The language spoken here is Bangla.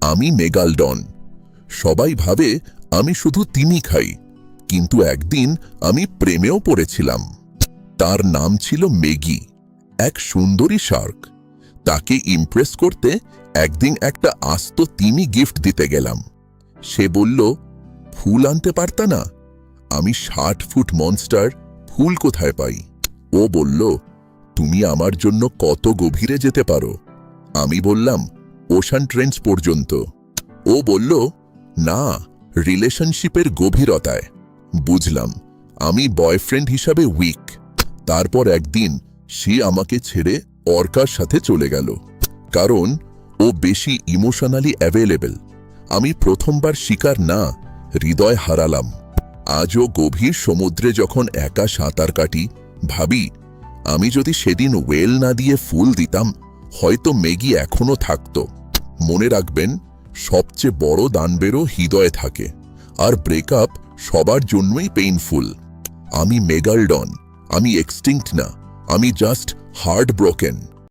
আমি মেগালডন। সবাই ভাবে আমি শুধু তিমি খাই, কিন্তু একদিন আমি প্রেমেও পড়েছিলাম। তার নাম ছিল মেগি, এক সুন্দরী শার্ক। তাকে ইমপ্রেস করতে একদিন একটা আস্ত তিমি গিফট দিতে গেলাম। সে বলল, ফুল আনতে পারতা না? আমি 60 ফুট মনস্টার, ফুল কোথায় পাই? ও বলল, তুমি আমার জন্য কত গভীরে যেতে পারো? আমি বললাম, ওশান ট্রেন্ডস পর্যন্ত। ও বলল, না, রিলেশনশিপের গভীরতায়। বুঝলাম, আমি বয়ফ্রেন্ড হিসাবে উইক। তারপর একদিন সে আমাকে ছেড়ে অর্কার সাথে চলে গেল, কারণ ও বেশি ইমোশনালি অ্যাভেলেবল। আমি প্রথমবার শিকার না, হৃদয় হারালাম। আজও গভীর সমুদ্রে যখন একা সাঁতার কাটি, ভাবি আমি যদি সেদিন ওয়েল না দিয়ে ফুল দিতাম, হয়তো মেগি এখনো থাকতো। মনে রাখবেন, সবচেয়ে বড় দানবেরও হৃদয়ে থাকে, আর ব্রেকআপ সবার জন্যই পেইনফুল। আমি মেগালডন, আমি এক্সটিংক্ট না, আমি জাস্ট হার্ট ব্রোকেন।